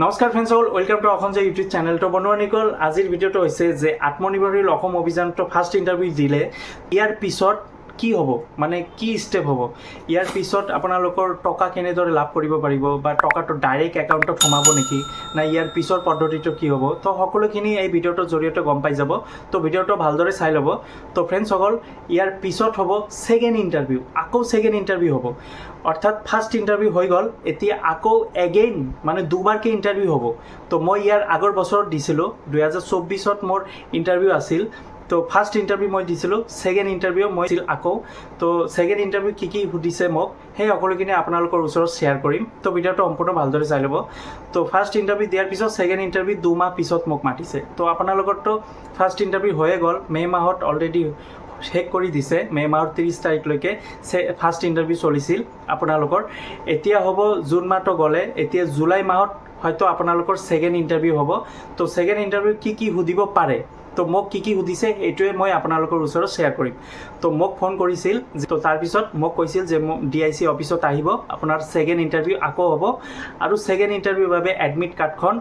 নমস্কাৰ ফ্ৰেণ্ডসকল, welcome to Assam YouTube channel. তো বন্ধুসকল, আজিৰ ভিডিঅ'টো হৈছে যে আত্মনিৰ্ভৰশীল অসম অভিযানটো ফাৰ্ষ্ট ইণ্টাৰভিউ দিলে, ইয়াৰ পিছত কি হ'ব, মানে কি ষ্টেপ হ'ব, ইয়াৰ পিছত আপোনালোকৰ টকা কেনেদৰে লাভ কৰিব পাৰিব বা টকাটো ডাইৰেক্ট একাউণ্টত সোমাব নেকি, না ইয়াৰ পিছৰ পদ্ধতিটো কি হ'ব, তো সকলোখিনি এই ভিডিঅ'টোৰ জৰিয়তে গম পাই যাব। তো ভিডিঅ'টো ভালদৰে চাই ল'ব। তো ফ্ৰেণ্ডসকল, ইয়াৰ পিছত হ'ব ছেকেণ্ড ইণ্টাৰভিউ, আকৌ ছেকেণ্ড ইণ্টাৰভিউ হ'ব। অৰ্থাৎ ফাৰ্ষ্ট ইণ্টাৰভিউ হৈ গ'ল, এতিয়া আকৌ এগেইন মানে দুবাৰকৈ ইণ্টাৰভিউ হ'ব। তো মই ইয়াৰ আগৰ বছৰত দিছিলোঁ, 2024 মোৰ ইণ্টাৰভিউ আছিল। তো ফাৰ্ষ্ট ইণ্টাৰভিউ মই দিছিলোঁ, ছেকেণ্ড ইণ্টাৰভিউ মই দিছিলোঁ আকৌ। তো ছেকেণ্ড ইণ্টাৰভিউ কি কি সুধিছে মোক, সেই সকলোখিনি আপোনালোকৰ ওচৰত শ্বেয়াৰ কৰিম। তো ভিডিঅ'টো সম্পূৰ্ণ ভালদৰে চাই ল'ব। তো ফাৰ্ষ্ট ইণ্টাৰভিউ দিয়াৰ পিছত ছেকেণ্ড ইণ্টাৰভিউ 2 মাহ পিছত মোক মাতিছে। তো আপোনালোকৰতো ফাৰ্ষ্ট ইণ্টাৰভিউ হৈয়ে গ'ল, মে' মাহত অলৰেডি শেষ কৰি দিছে। মে' মাহৰ 30 তাৰিখলৈকে ফাৰ্ষ্ট ইণ্টাৰভিউ চলিছিল আপোনালোকৰ। এতিয়া হ'ব জুন মাহটো গ'লে, এতিয়া জুলাই মাহত হয়তো আপোনালোকৰ ছেকেণ্ড ইণ্টাৰভিউ হ'ব। তো ছেকেণ্ড ইণ্টাৰভিউ কি কি সুধিব পাৰে, তো মোক কি কি সুধিছে এইটোৱে মই আপোনালোকৰ ওচৰত শ্বেয়াৰ কৰিম। তো মোক ফোন কৰিছিল, তো তাৰপিছত মোক কৈছিল যে মোক DIC অফিচত আহিব, আপোনাৰ ছেকেণ্ড ইণ্টাৰভিউ আকৌ হ'ব। আৰু ছেকেণ্ড ইণ্টাৰভিউৰ বাবে এডমিট কাৰ্ডখন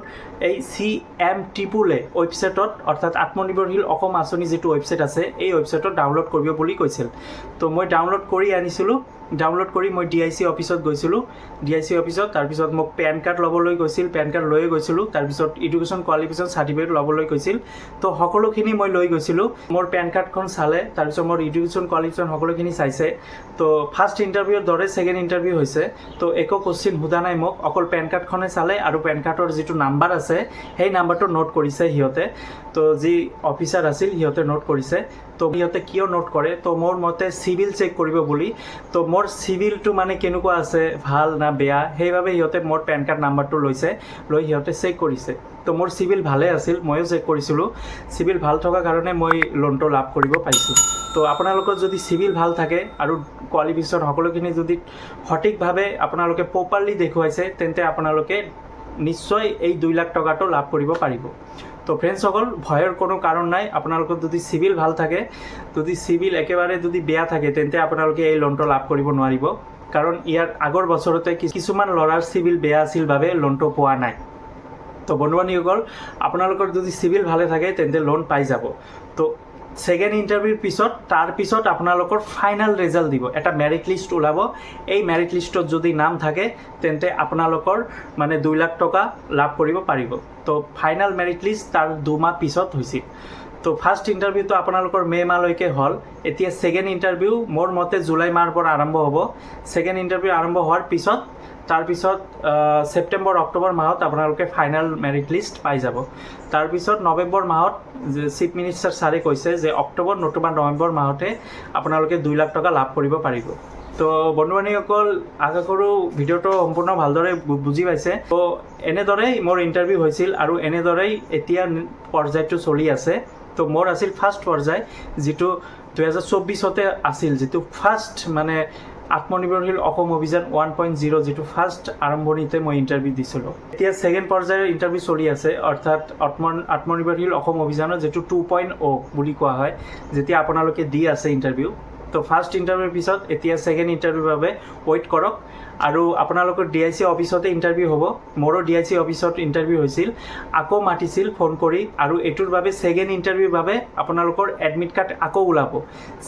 এই CMTPULE ৱেবছাইটত, অৰ্থাৎ আত্মনিৰ্ভৰশীল অসম আঁচনি যিটো ৱেবছাইট আছে, এই ৱেবছাইটত ডাউনলোড কৰিব বুলি কৈছিল। তো মই ডাউনলোড কৰি আনিছিলোঁ। ডাউনলোড কৰি মই DIC অফিচত গৈছিলোঁ। DIC অফিচত তাৰপিছত মোক পেন কাৰ্ড ল'বলৈ কৈছিল, পেন কাৰ্ড লৈয়ে গৈছিলোঁ। তাৰপিছত এডুকেশ্যন কোৱালিফিকেশ্যন চাৰ্টিফিকেট ল'বলৈ কৈছিল। তো সকলোখিনি মই লৈ গৈছিলোঁ। মোৰ পেন কাৰ্ডখন চালে, তাৰপিছত মোৰ এডুকেশ্যন কোৱালিফিকেশ্যন সকলোখিনি চাইছে। তো ফাৰ্ষ্ট ইণ্টাৰভিউৰ দৰে ছেকেণ্ড ইণ্টাৰভিউ হৈছে। তো একো কুৱেশ্যন সোধা নাই মোক, অকল পেন কাৰ্ডখনে চালে আৰু পেন কাৰ্ডৰ যিটো নাম্বাৰ আছে সেই নাম্বাৰটো নোট কৰিছে সিহঁতে। তো যি অফিচাৰ আছিল সিহঁতে নোট কৰিছে। তো সিহঁতে কিয় নোট কৰে, তো মোৰ মতে চিভিল চেক কৰিব বুলি। তো মোৰ চিভিলটো মানে কেনেকুৱা আছে, ভাল না বেয়া, সেইবাবে সিহঁতে মোৰ পেন কাৰ্ড নাম্বাৰটো লৈছে, লৈ সিহঁতে চেক কৰিছে। তো মোৰ চিভিল ভালে আছিল, ময়ো চেক কৰিছিলোঁ। চিভিল ভাল থকাৰ কাৰণে মই লোনটো লাভ কৰিব পাৰিছোঁ। তো আপোনালোকৰ যদি চিভিল ভাল থাকে আৰু কোৱালিফিকেশ্যন সকলোখিনি যদি সঠিকভাৱে আপোনালোকে প্ৰপাৰলি দেখুৱাইছে, তেন্তে আপোনালোকে নিশ্চয় এই 2 লাখ টকাটো লাভ কৰিব পাৰিব। তো ফ্ৰেণ্ডসকল, ভয়ৰ কোনো কাৰণ নাই। আপোনালোকৰ যদি চিভিল ভাল থাকে, যদি চিভিল একেবাৰে যদি বেয়া থাকে, তেন্তে আপোনালোকে এই লোনটো লাভ কৰিব নোৱাৰিব। কাৰণ ইয়াৰ আগৰ বছৰতে কিছুমান ল'ৰাৰ চিভিল বেয়া আছিল বাবে লোনটো পোৱা নাই। তো বন্ধু-বান্ধৱীসকল, আপোনালোকৰ যদি চিভিল ভালে থাকে তেন্তে লোন পাই যাব। তো ছেকেণ্ড ইণ্টাৰভিউৰ পিছত, তাৰপিছত আপোনালোকৰ ফাইনেল ৰিজাল্ট দিব, এটা মেৰিট লিষ্ট ওলাব। এই মেৰিট লিষ্টত যদি নাম থাকে, তেন্তে আপোনালোকৰ মানে 2 লাখ টকা লাভ কৰিব পাৰিব। তো ফাইনেল মেৰিট লিষ্ট তাৰ 2 মাহ পিছত হৈছিল। তো ফাৰ্ষ্ট ইণ্টাৰভিউটো আপোনালোকৰ মে' মাহলৈকে হ'ল। এতিয়া ছেকেণ্ড ইণ্টাৰভিউ মোৰ মতে জুলাই মাহৰ পৰা আৰম্ভ হ'ব। ছেকেণ্ড ইণ্টাৰভিউ আৰম্ভ হোৱাৰ পিছত, তাৰপিছত ছেপ্টেম্বৰ অক্টোবৰ মাহত আপোনালোকে ফাইনেল মেৰিট লিষ্ট পাই যাব। তাৰপিছত নৱেম্বৰ মাহত চিফ মিনিষ্টাৰ ছাৰে কৈছে যে অক্টোবৰ নতুবা নৱেম্বৰ মাহতে আপোনালোকে 2 লাখ টকা লাভ কৰিব পাৰিব। তো বন্ধু-বান্ধৱীসকল, আশা কৰোঁ ভিডিঅ'টো সম্পূৰ্ণ ভালদৰে বুজি পাইছে। তো এনেদৰেই মোৰ ইণ্টাৰভিউ হৈছিল আৰু এনেদৰেই এতিয়া পৰ্যায়টো চলি আছে। তো মোৰ আছিল ফাৰ্ষ্ট পৰ্যায়, যিটো 2024 আছিল, যিটো ফাৰ্ষ্ট মানে আত্মনিৰ্ভৰশীল অসম অভিযান 1.0, যিটো ফাৰ্ষ্ট আৰম্ভণিতে মই ইণ্টাৰভিউ দিছিলোঁ। এতিয়া ছেকেণ্ড পৰ্যায়ৰ ইণ্টাৰভিউ চলি আছে, অৰ্থাৎ আত্মনিৰ্ভৰশীল অসম অভিযানৰ যিটো 2.0 বুলি কোৱা হয়, যেতিয়া আপোনালোকে দি আছে ইণ্টাৰভিউ। তো ফাৰ্ষ্ট ইণ্টাৰভিউৰ পিছত এতিয়া ছেকেণ্ড ইণ্টাৰভিউৰ বাবে ৱেইট কৰক। আৰু আপোনালোকৰ DIC অফিচতে ইণ্টাৰভিউ হ'ব। মোৰো DIC অফিচত ইণ্টাৰভিউ হৈছিল, আকৌ মাতিছিল ফোন কৰি। আৰু এইটোৰ বাবে ছেকেণ্ড ইণ্টাৰভিউৰ বাবে আপোনালোকৰ এডমিট কাৰ্ড আকৌ ওলাব।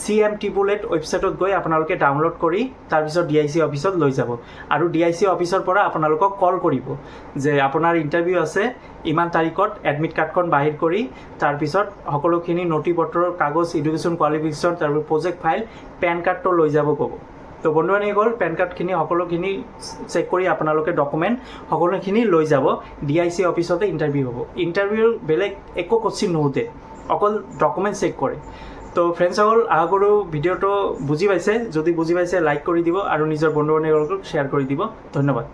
CMTPULE ৱেবছাইটত গৈ আপোনালোকে ডাউনলোড কৰি তাৰপিছত DIC অফিচত লৈ যাব। আৰু DIC অফিচৰ পৰা আপোনালোকক কল কৰিব যে আপোনাৰ ইণ্টাৰভিউ আছে ইমান তাৰিখত, এডমিট কাৰ্ডখন বাহিৰ কৰি তাৰপিছত সকলোখিনি নথি পত্ৰৰ কাগজ, এডুকেশ্যন কোৱালিফিকেশ্যন, তাৰপিছত প্ৰজেক্ট ফাইল, পেন কাৰ্ডটো লৈ যাব ক'ব। তো বন্ধু-বান্ধৱীসকল, পেন কাৰ্ডখিনি সকলোখিনি চেক কৰি আপোনালোকে ডকুমেণ্ট সকলোখিনি লৈ যাব। DIC অফিচতে ইণ্টাৰভিউ হ'ব। ইণ্টাৰভিউৰ বেলেগ একো কুৱেশ্যন নুসুধে, অকল ডকুমেণ্ট চেক কৰে। তো ফ্ৰেণ্ডসকল, আশা কৰোঁ ভিডিঅ'টো বুজি পাইছে। যদি বুজি পাইছে লাইক কৰি দিব আৰু নিজৰ বন্ধু-বান্ধৱীসকলক শ্বেয়াৰ কৰি দিব। ধন্যবাদ।